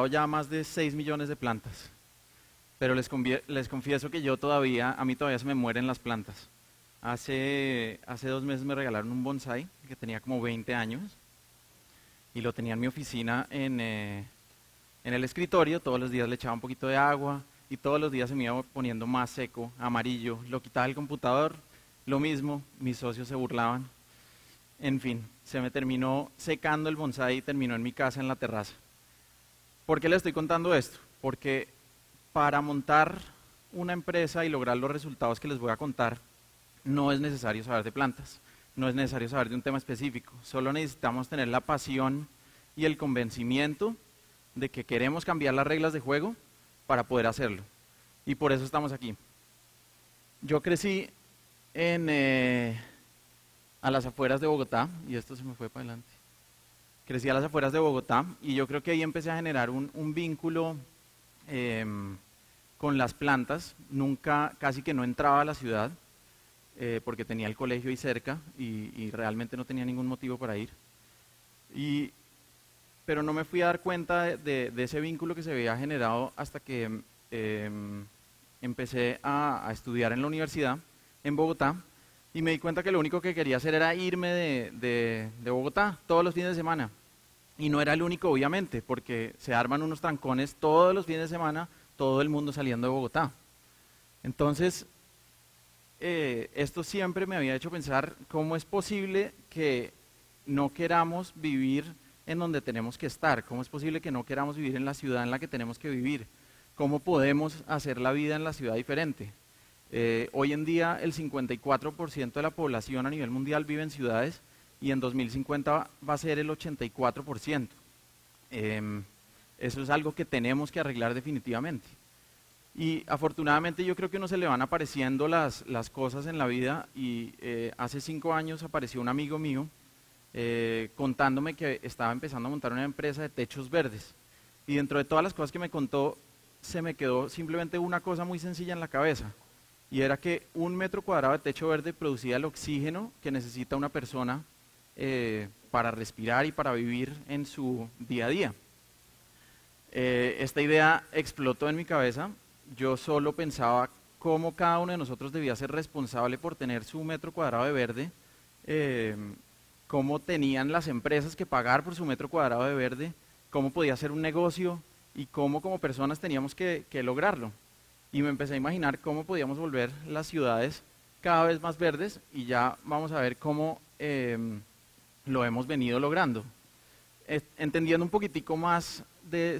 regalado ya más de 6 millones de plantas, pero les confieso que a mí todavía se me mueren las plantas. Hace 2 meses me regalaron un bonsái que tenía como 20 años y lo tenía en mi oficina en el escritorio. Todos los días le echaba un poquito de agua y todos los días se me iba poniendo más seco, amarillo. Lo quitaba del computador, lo mismo, mis socios se burlaban. En fin, se me terminó secando el bonsái y terminó en mi casa en la terraza. ¿Por qué le estoy contando esto? Porque para montar una empresa y lograr los resultados que les voy a contar, no es necesario saber de plantas, no es necesario saber de un tema específico, solo necesitamos tener la pasión y el convencimiento de que queremos cambiar las reglas de juego para poder hacerlo. Y por eso estamos aquí. Yo crecí a las afueras de Bogotá, y esto se me fue para adelante. Crecí a las afueras de Bogotá y yo creo que ahí empecé a generar un vínculo con las plantas. Nunca, casi que no entraba a la ciudad porque tenía el colegio ahí cerca y realmente no tenía ningún motivo para ir. Pero no me fui a dar cuenta de ese vínculo que se había generado hasta que empecé a estudiar en la universidad en Bogotá. Y me di cuenta que lo único que quería hacer era irme de Bogotá todos los fines de semana. Y no era el único, obviamente, porque se arman unos trancones todos los fines de semana, todo el mundo saliendo de Bogotá. Entonces, esto siempre me había hecho pensar cómo es posible que no queramos vivir en donde tenemos que estar, cómo es posible que no queramos vivir en la ciudad en la que tenemos que vivir, cómo podemos hacer la vida en la ciudad diferente. Hoy en día el 54% de la población a nivel mundial vive en ciudades y en 2050 va a ser el 84%. Eso es algo que tenemos que arreglar definitivamente. Y afortunadamente yo creo que a uno se le van apareciendo las cosas en la vida y hace 5 años apareció un amigo mío contándome que estaba empezando a montar una empresa de techos verdes. Y dentro de todas las cosas que me contó, se me quedó simplemente una cosa muy sencilla en la cabeza. Y era que 1 metro cuadrado de techo verde producía el oxígeno que necesita una persona para respirar y para vivir en su día a día. Esta idea explotó en mi cabeza. Yo solo pensaba cómo cada uno de nosotros debía ser responsable por tener su metro cuadrado de verde, cómo tenían las empresas que pagar por su metro cuadrado de verde, cómo podía ser un negocio y cómo como personas teníamos que lograrlo. Y me empecé a imaginar cómo podíamos volver las ciudades cada vez más verdes y ya vamos a ver cómo lo hemos venido logrando. Entendiendo un poquitico más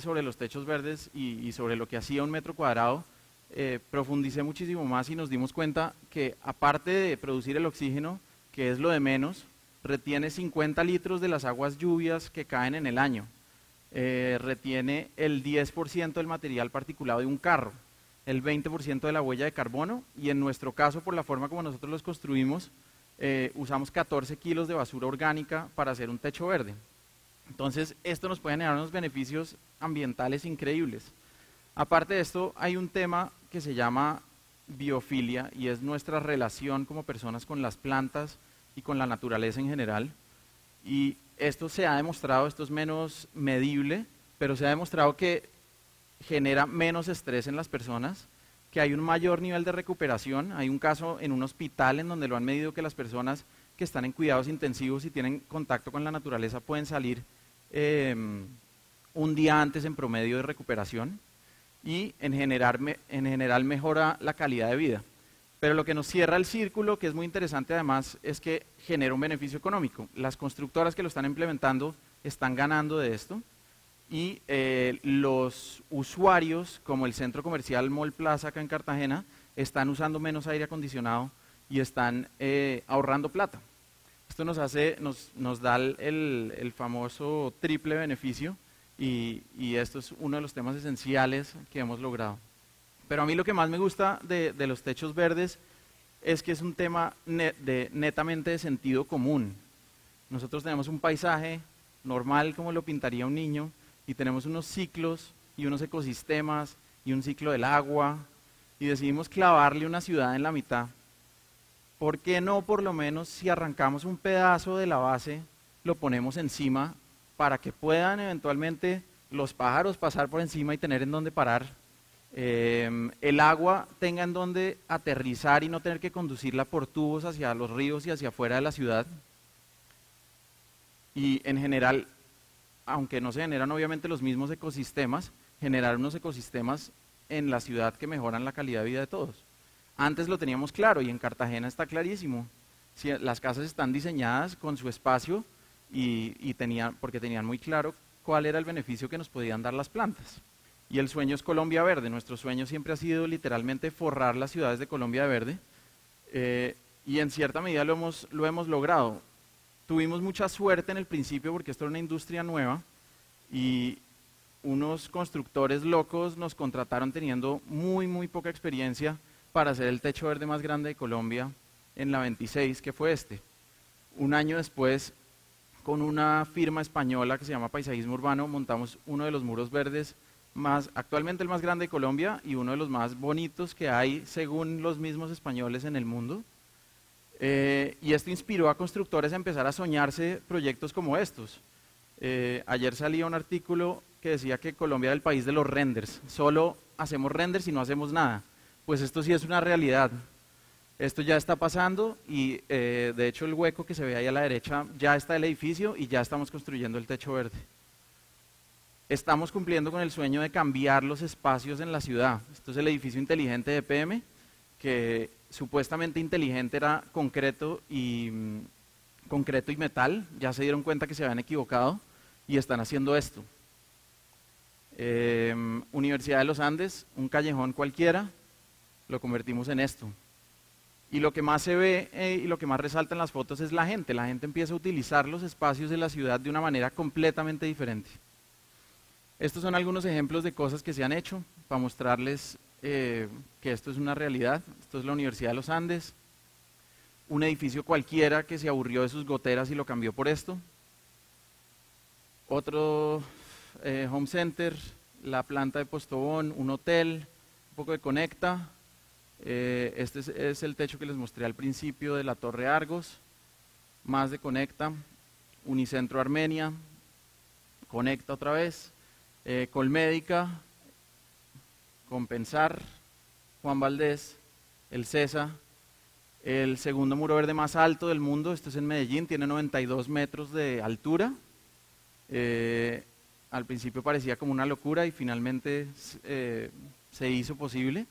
sobre los techos verdes y sobre lo que hacía 1 metro cuadrado, profundicé muchísimo más y nos dimos cuenta que aparte de producir el oxígeno, que es lo de menos, retiene 50 litros de las aguas lluvias que caen en el año. Retiene el 10% del material particulado de un carro, el 20% de la huella de carbono y en nuestro caso, por la forma como nosotros los construimos, usamos 14 kilos de basura orgánica para hacer un techo verde. Entonces, esto nos puede generar unos beneficios ambientales increíbles. Aparte de esto, hay un tema que se llama biofilia y es nuestra relación como personas con las plantas y con la naturaleza en general. Y esto se ha demostrado, esto es menos medible, pero se ha demostrado que genera menos estrés en las personas, que hay un mayor nivel de recuperación. Hay un caso en un hospital en donde lo han medido que las personas que están en cuidados intensivos y tienen contacto con la naturaleza pueden salir un día antes en promedio de recuperación y en general mejora la calidad de vida. Pero lo que nos cierra el círculo, que es muy interesante además, es que genera un beneficio económico. Las constructoras que lo están implementando están ganando de esto y los usuarios, como el centro comercial Mall Plaza acá en Cartagena, están usando menos aire acondicionado y están ahorrando plata. Esto nos da el famoso triple beneficio y esto es uno de los temas esenciales que hemos logrado. Pero a mí lo que más me gusta de los techos verdes es que es un tema netamente de sentido común. Nosotros tenemos un paisaje normal como lo pintaría un niño y tenemos unos ciclos y unos ecosistemas y un ciclo del agua y decidimos clavarle una ciudad en la mitad. ¿Por qué no por lo menos si arrancamos un pedazo de la base lo ponemos encima para que puedan eventualmente los pájaros pasar por encima y tener en dónde parar, el agua tenga en dónde aterrizar y no tener que conducirla por tubos hacia los ríos y hacia afuera de la ciudad. Y en general, aunque no se generan obviamente los mismos ecosistemas, generar unos ecosistemas en la ciudad que mejoran la calidad de vida de todos. Antes lo teníamos claro y en Cartagena está clarísimo. Si las casas están diseñadas con su espacio porque tenían muy claro cuál era el beneficio que nos podían dar las plantas. Y el sueño es Colombia Verde. Nuestro sueño siempre ha sido literalmente forrar las ciudades de Colombia de verde, y en cierta medida lo hemos logrado. Tuvimos mucha suerte en el principio porque esto era una industria nueva y unos constructores locos nos contrataron teniendo muy poca experiencia para hacer el techo verde más grande de Colombia en la 26, que fue este. Un año después, con una firma española que se llama Paisajismo Urbano, montamos uno de los muros verdes actualmente el más grande de Colombia y uno de los más bonitos que hay según los mismos españoles en el mundo. Y esto inspiró a constructores a empezar a soñarse proyectos como estos. Ayer salía un artículo que decía que Colombia era el país de los renders. Solo hacemos renders y no hacemos nada. Pues esto sí es una realidad. Esto ya está pasando y de hecho el hueco que se ve ahí a la derecha ya está el edificio y ya estamos construyendo el techo verde. Estamos cumpliendo con el sueño de cambiar los espacios en la ciudad. Esto es el edificio inteligente de EPM, que supuestamente inteligente era concreto y metal. Ya se dieron cuenta que se habían equivocado y están haciendo esto. Universidad de los Andes, un callejón cualquiera, lo convertimos en esto. Y lo que más se ve y lo que más resalta en las fotos es la gente. La gente empieza a utilizar los espacios de la ciudad de una manera completamente diferente. Estos son algunos ejemplos de cosas que se han hecho para mostrarles que esto es una realidad. Esto es la Universidad de los Andes. Un edificio cualquiera que se aburrió de sus goteras y lo cambió por esto. Otro home center, la planta de Postobón, un hotel, un poco de Conecta. Este es el techo que les mostré al principio de la Torre Argos. Más de Conecta. Unicentro Armenia. Conecta otra vez. Colmédica, Compensar, Juan Valdés, el CESA, el segundo muro verde más alto del mundo, esto es en Medellín, tiene 92 metros de altura. Al principio parecía como una locura y finalmente se hizo posible.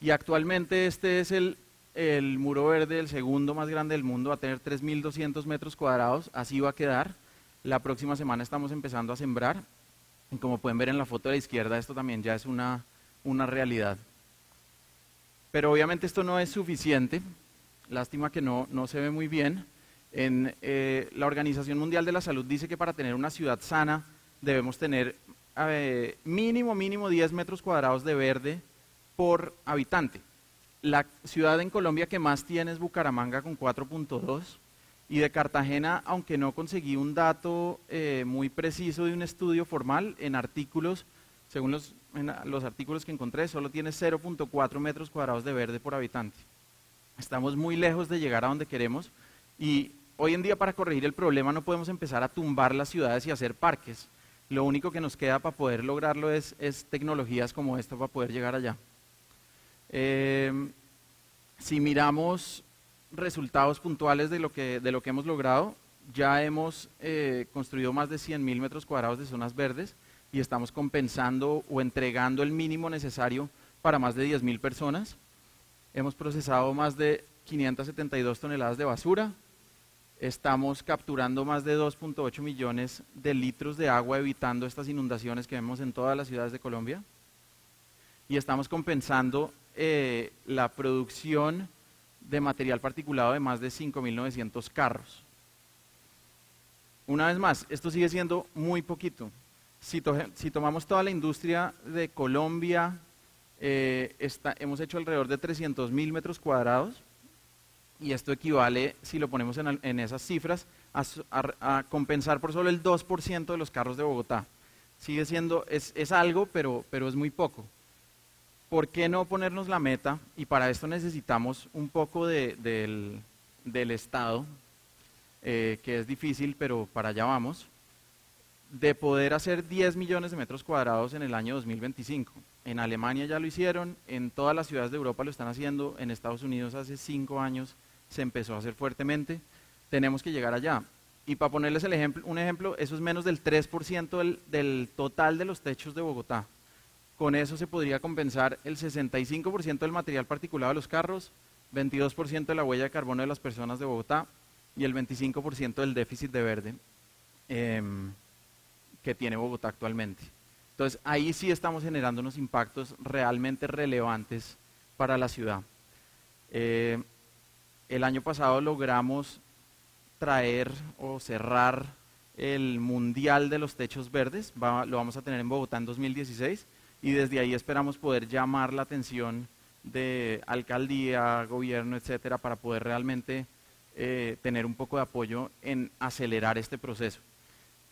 Y actualmente este es el muro verde, el segundo más grande del mundo, va a tener 3.200 metros cuadrados, así va a quedar. La próxima semana estamos empezando a sembrar. Y como pueden ver en la foto de la izquierda, esto también ya es una realidad. Pero obviamente esto no es suficiente. Lástima que no se ve muy bien. La Organización Mundial de la Salud dice que para tener una ciudad sana debemos tener mínimo 10 metros cuadrados de verde por habitante. La ciudad en Colombia que más tiene es Bucaramanga con 4.2. Y de Cartagena, aunque no conseguí un dato muy preciso de un estudio formal, en artículos, según los artículos que encontré, solo tiene 0.4 metros cuadrados de verde por habitante. Estamos muy lejos de llegar a donde queremos y hoy en día para corregir el problema no podemos empezar a tumbar las ciudades y hacer parques. Lo único que nos queda para poder lograrlo es tecnologías como esta para poder llegar allá. Si miramos resultados puntuales de lo que hemos logrado, ya hemos construido más de 100.000 metros cuadrados de zonas verdes y estamos compensando o entregando el mínimo necesario para más de 10.000 personas. Hemos procesado más de 572 toneladas de basura, estamos capturando más de 2.8 millones de litros de agua evitando estas inundaciones que vemos en todas las ciudades de Colombia y estamos compensando la producción de material particulado de más de 5.900 carros. Una vez más, esto sigue siendo muy poquito. Si tomamos toda la industria de Colombia, hemos hecho alrededor de 300.000 metros cuadrados y esto equivale, si lo ponemos en esas cifras, a compensar por solo el 2% de los carros de Bogotá. Sigue siendo, es algo, pero es muy poco. ¿Por qué no ponernos la meta? Y para esto necesitamos un poco del Estado, que es difícil, pero para allá vamos. de poder hacer 10 millones de metros cuadrados en el año 2025. En Alemania ya lo hicieron, en todas las ciudades de Europa lo están haciendo, en Estados Unidos hace 5 años se empezó a hacer fuertemente. Tenemos que llegar allá. Y para ponerles un ejemplo, eso es menos del 3% del total de los techos de Bogotá. Con eso se podría compensar el 65% del material particulado de los carros, 22% de la huella de carbono de las personas de Bogotá y el 25% del déficit de verde que tiene Bogotá actualmente. Entonces, ahí sí estamos generando unos impactos realmente relevantes para la ciudad. El año pasado logramos traer o cerrar el Mundial de los Techos Verdes, lo vamos a tener en Bogotá en 2016, y desde ahí esperamos poder llamar la atención de alcaldía, gobierno, etcétera, para poder realmente tener un poco de apoyo en acelerar este proceso.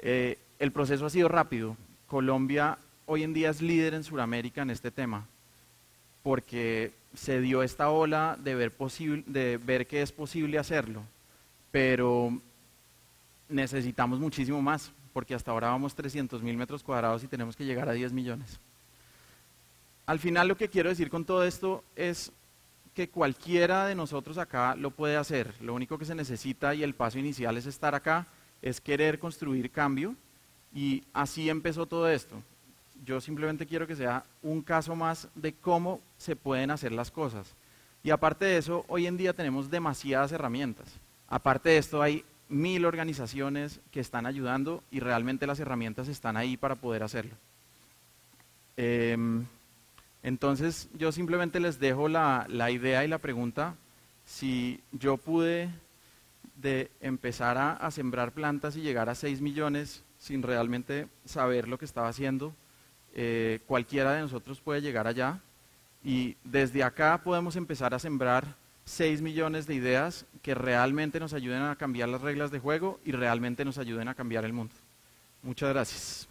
El proceso ha sido rápido. Colombia hoy en día es líder en Sudamérica en este tema, porque se dio esta ola de ver que es posible hacerlo, pero necesitamos muchísimo más, porque hasta ahora vamos 300.000 metros cuadrados y tenemos que llegar a 10 millones. Al final lo que quiero decir con todo esto es que cualquiera de nosotros acá lo puede hacer. Lo único que se necesita y el paso inicial es estar acá, es querer construir cambio, y así empezó todo esto. Yo simplemente quiero que sea un caso más de cómo se pueden hacer las cosas. Y aparte de eso, hoy en día tenemos demasiadas herramientas. Aparte de esto, hay 1000 organizaciones que están ayudando y realmente las herramientas están ahí para poder hacerlo. Entonces, yo simplemente les dejo la idea y la pregunta. Si yo pude empezar a sembrar plantas y llegar a 6 millones sin realmente saber lo que estaba haciendo, cualquiera de nosotros puede llegar allá, y desde acá podemos empezar a sembrar 6 millones de ideas que realmente nos ayuden a cambiar las reglas de juego y realmente nos ayuden a cambiar el mundo. Muchas gracias.